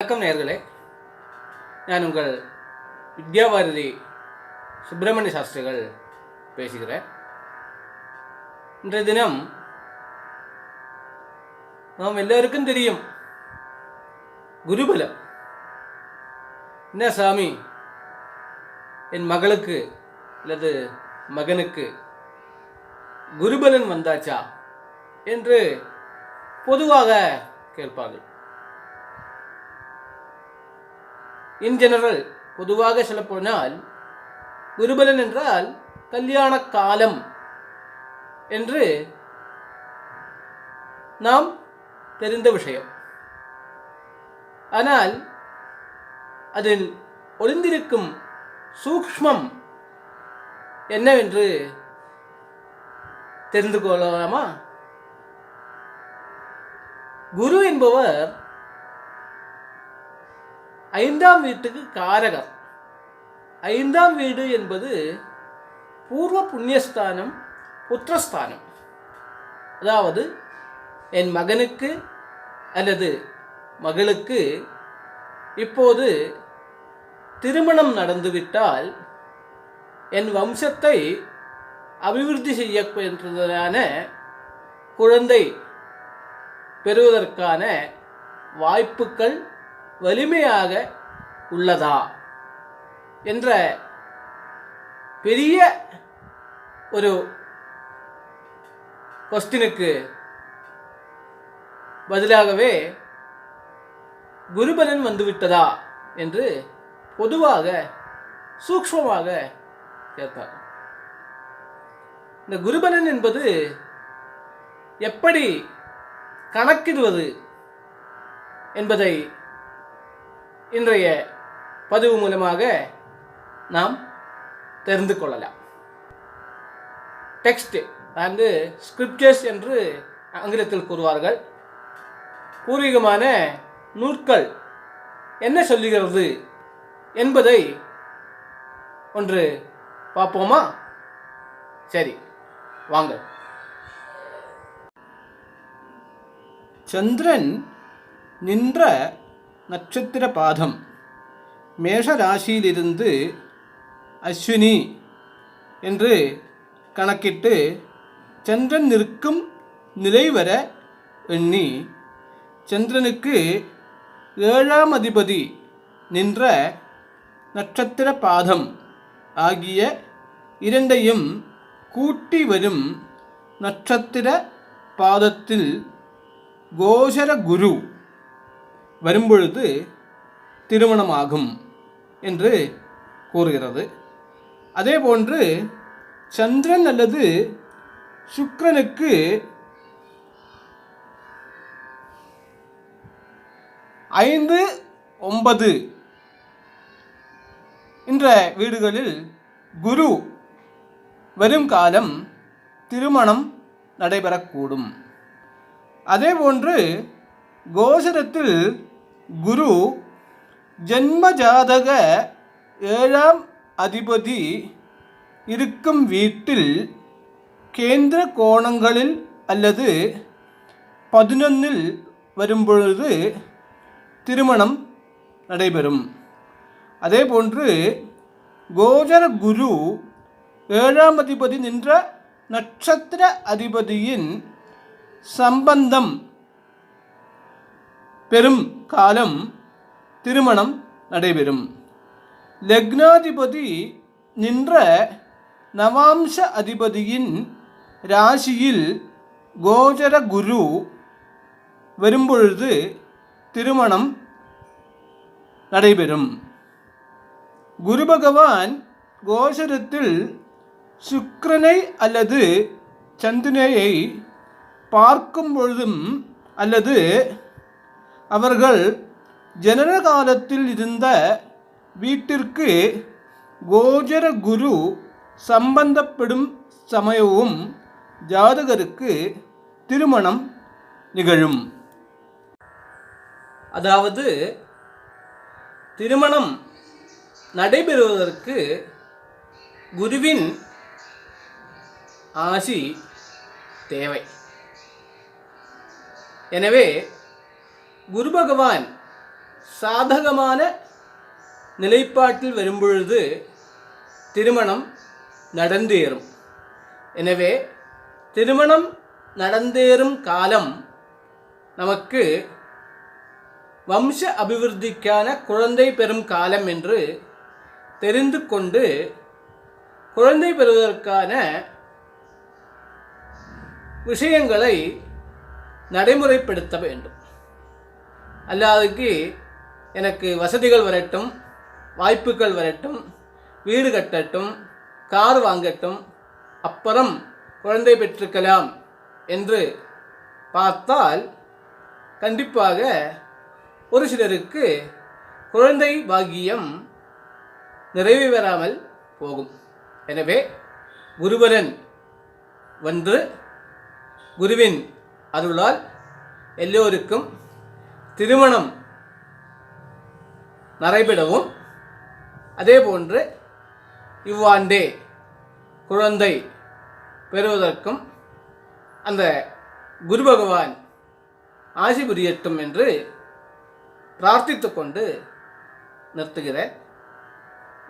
வணக்கம் நேயர்களே, நான் உங்கள் வித்யாபாரதி சுப்பிரமணிய சாஸ்திரிகள் பேசுகிறேன். இன்றைய தினம் நாம் எல்லோருக்கும் தெரியும் குருபலம். என்ன சாமி, என் மகளுக்கு அல்லது மகனுக்கு குருபலன் வந்தாச்சா என்று பொதுவாக கேட்பார்கள். இன் ஜெனரல், பொதுவாக சொல்லப்போனால் குருபலன் என்றால் கல்யாண காலம் என்று நாம் தெரிந்த விஷயம். ஆனால் அதில் ஒளிந்திருக்கும் சூக்ஷ்மம் என்னவென்று தெரிந்து கொள்ளலாமா? குரு என்பவர் 5ஆம் வீட்டுக்கு காரகர். 5ஆம் வீடு என்பது பூர்வ புண்ணியஸ்தானம், புத்திரஸ்தானம். அதாவது என் மகனுக்கு அல்லது மகளுக்கு இப்போது திருமணம் நடந்துவிட்டால் என் வம்சத்தை அபிவிருத்தி செய்யப்படுவதான குழந்தை பெறுவதற்கான வாய்ப்புகள் வலிமையாக உள்ளதா என்ற பெரிய ஒரு கொஸ்டினுக்கு பதிலாகவே குருபலன் வந்துவிட்டதா என்று பொதுவாக சூக்ஷ்மமாக கேட்பார். இந்த குருபலன் என்பது எப்படி கணக்கிடுவது என்பதை இன்றைய பதிவு மூலமாக நாம் தெரிந்து கொள்ளலாம். டெக்ஸ்ட் அங்கு ஸ்கிரிப்சர்ஸ் என்று ஆங்கிலத்தில் கூறுவார்கள். பூர்வீகமான நூற்கள் என்ன சொல்லுகிறது என்பதை ஒன்று பார்ப்போமா? சரி, வாங்க. சந்திரன் நின்ற நட்சத்திர பாதம் மேஷராசியிலிருந்து அஸ்வினி என்று கணக்கிட்டு சந்திரன் நிற்கும் நிலை வர எண்ணி சந்திரனுக்கு 7ஆம் அதிபதி நின்ற நட்சத்திர பாதம் ஆகிய இரண்டையும் கூட்டி வரும் நட்சத்திர பாதத்தில் கோசர குரு வரும்பொழுது திருமணமாகும் என்று கூறுகிறது. அதேபோன்று சந்திரன் அல்லது சுக்கிரனுக்கு 5, 9 என்ற வீடுகளில் குரு வரும் காலம் திருமணம் நடைபெறக்கூடும். அதேபோன்று கோசரத்தில் குரு ஜன்ம ஜாதக 7ஆம் அதிபதி இருக்கும் வீட்டில் கேந்திர கோணங்களில் அல்லது 11இல் வரும்பொழுது திருமணம் நடைபெறும். அதேபோன்று கோசர குரு 7ஆம் அதிபதி நின்ற நட்சத்திர அதிபதியின் சம்பந்தம் பெரும் காலம் திருமணம் நடைபெறும். லக்னாதிபதி நின்ற நவாம்ச அதிபதியின் ராசியில் கோசர குரு வரும்பொழுது திருமணம் நடைபெறும். குரு பகவான் கோசரத்தில் சுக்கிரனை அல்லது சந்திரனை பார்க்கும் பொழுதும் அல்லது அவர்கள் ஜனன காலத்தில் இருந்த வீட்டிற்கு கோசர குரு சம்பந்தப்படும் சமயமும் ஜாதகருக்கு திருமணம் நிகழும். அதாவது திருமணம் நடைபெறுவதற்கு குருவின் ஆசி தேவை. எனவே குரு பகவான் சாதகமான நிலைப்பாட்டில் வரும்பொழுது திருமணம் நடந்தேறும். எனவே திருமணம் நடந்தேறும் காலம் நமக்கு வம்ச அபிவிருத்திக்கான குழந்தை பெறும் காலம் என்று தெரிந்து கொண்டு குழந்தை பெறுவதற்கான விஷயங்களை நடைமுறைப்படுத்த வேண்டும். அல்லாதுக்கு எனக்கு வசதிகள் வரட்டும், வாய்ப்புகள் வரட்டும், வீடு கட்டட்டும், கார் வாங்கட்டும், அப்புறம் குழந்தை பெற்றுக்கலாம் என்று பார்த்தால் கண்டிப்பாக ஒரு சிலருக்கு குழந்தை பாக்கியம் நிறைவேறாமல் போகும். எனவே குருபரன் வந்து குருவின் அருளால் எல்லோருக்கும் திருமணம் நடைபெறவும், அதேபோன்று இவ்வாண்டே குழந்தை பெறுவதற்கும் அந்த குரு பகவான் ஆசி புரியட்டும் என்று பிரார்த்தித்து கொண்டு நிறுத்துகிறேன்.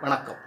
வணக்கம்.